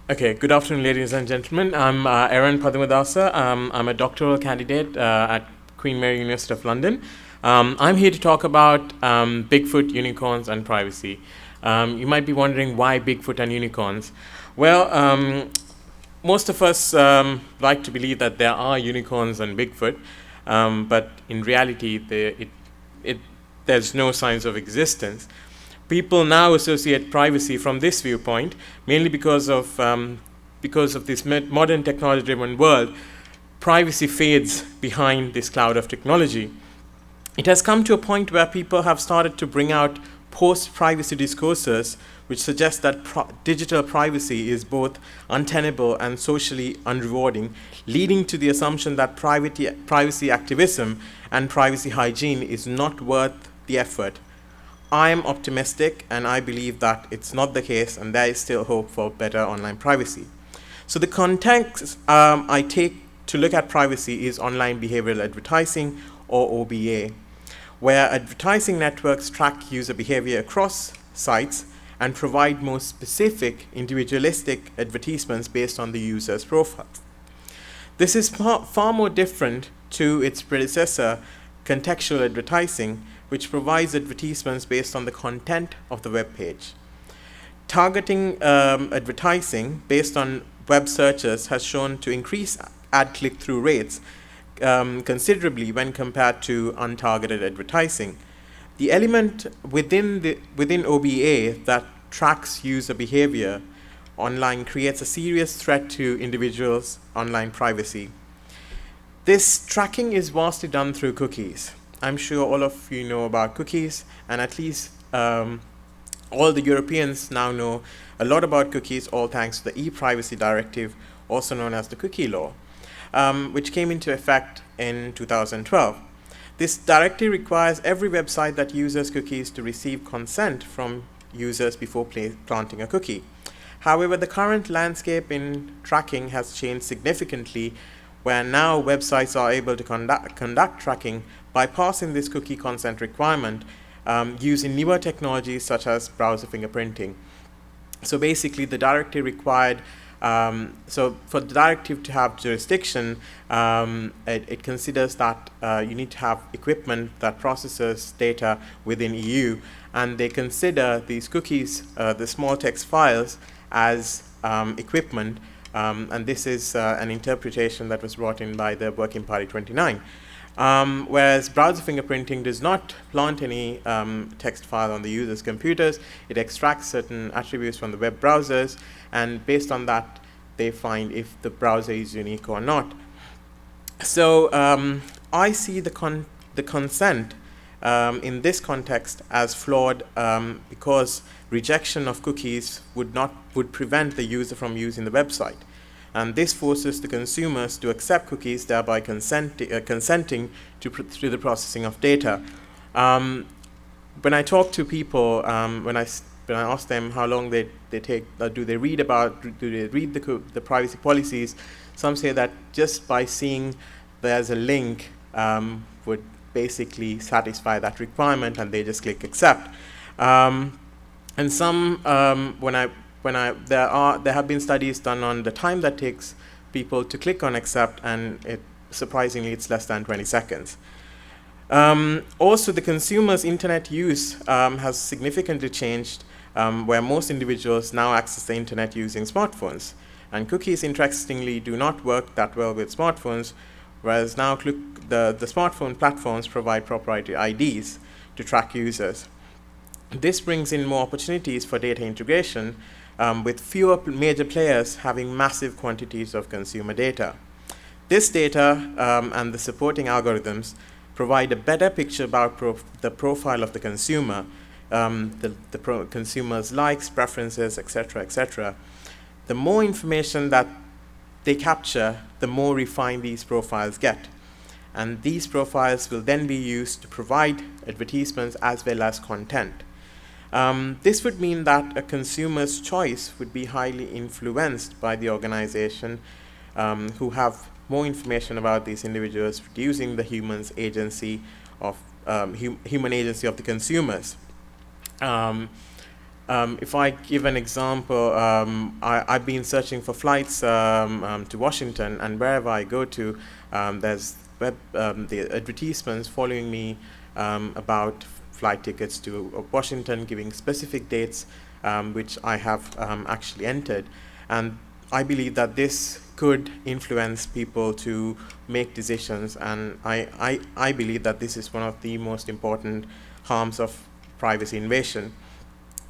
Okay, good afternoon, ladies and gentlemen. I'm Eran Padumadasa. I'm a doctoral candidate at Queen Mary University of London. I'm here to talk about Bigfoot, unicorns, and privacy. You might be wondering why Bigfoot and unicorns. Well, most of us like to believe that there are unicorns and Bigfoot, but in reality, there's no signs of existence. People now associate privacy from this viewpoint, mainly because of this modern technology-driven world. Privacy fades behind this cloud of technology. It has come to a point where people have started to bring out post-privacy discourses, which suggest that digital privacy is both untenable and socially unrewarding, leading to the assumption that privacy activism and privacy hygiene is not worth the effort. I am optimistic, and I believe that it's not the case, and there is still hope for better online privacy. So the context I take to look at privacy is online behavioral advertising, or OBA, where advertising networks track user behavior across sites and provide more specific, individualistic advertisements based on the user's profile. This is far more different to its predecessor, contextual advertising, which provides advertisements based on the content of the web page. Targeting advertising based on web searches has shown to increase ad click-through rates considerably when compared to untargeted advertising. The element within OBA that tracks user behavior online creates a serious threat to individuals' online privacy. This tracking is vastly done through cookies. I'm sure all of you know about cookies, and at least all the Europeans now know a lot about cookies, all thanks to the e-privacy directive, also known as the cookie law, which came into effect in 2012. This directive requires every website that uses cookies to receive consent from users before planting a cookie. However, the current landscape in tracking has changed significantly, where now websites are able to conduct tracking bypassing this cookie consent requirement using newer technologies such as browser fingerprinting. So basically, the directive required, so for the directive to have jurisdiction, it considers that you need to have equipment that processes data within EU, and they consider these cookies, the small text files, as equipment, and this is an interpretation that was brought in by the Working Party 29. Whereas browser fingerprinting does not plant any text file on the user's computers. It extracts certain attributes from the web browsers, and based on that, they find if the browser is unique or not. So I see the consent in this context as flawed because rejection of cookies would prevent the user from using the website. And this forces the consumers to accept cookies, thereby consenting to the processing of data. When I talk to people, when I ask them how long they take, do they read the privacy policies, some say that just by seeing there's a link would basically satisfy that requirement, and they just click accept. And some, there have been studies done on the time that takes people to click on accept, and surprisingly it's less than 20 seconds. Also, the consumer's internet use has significantly changed, where most individuals now access the internet using smartphones. And cookies, interestingly, do not work that well with smartphones, whereas now the smartphone platforms provide proprietary IDs to track users. This brings in more opportunities for data integration, with fewer major players having massive quantities of consumer data. This data and the supporting algorithms provide a better picture about the profile of the consumer, the consumer's likes, preferences, etc., etc. The more information that they capture, the more refined these profiles get. And these profiles will then be used to provide advertisements as well as content. This would mean that a consumer's choice would be highly influenced by the organization who have more information about these individuals, reducing the human agency of the consumers. If I give an example, I've been searching for flights to Washington, and wherever I go to, there's the advertisements following me about flight tickets to Washington, giving specific dates, which I have actually entered. And I believe that this could influence people to make decisions, and I believe that this is one of the most important harms of privacy invasion.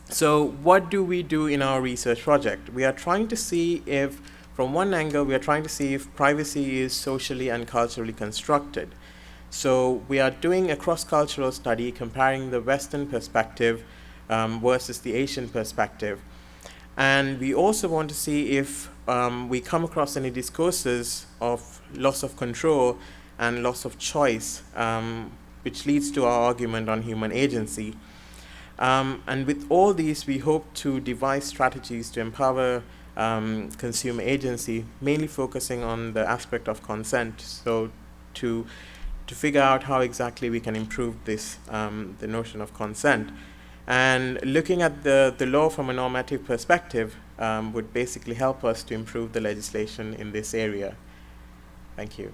So what do we do in our research project? We are trying to see if, from one angle, we are trying to see if privacy is socially and culturally constructed. So we are doing a cross-cultural study comparing the Western perspective versus the Asian perspective. And we also want to see if we come across any discourses of loss of control and loss of choice, which leads to our argument on human agency. And with all these, we hope to devise strategies to empower consumer agency, mainly focusing on the aspect of consent. So to figure out how exactly we can improve this, the notion of consent. And looking at the law from a normative perspective would basically help us to improve the legislation in this area. Thank you.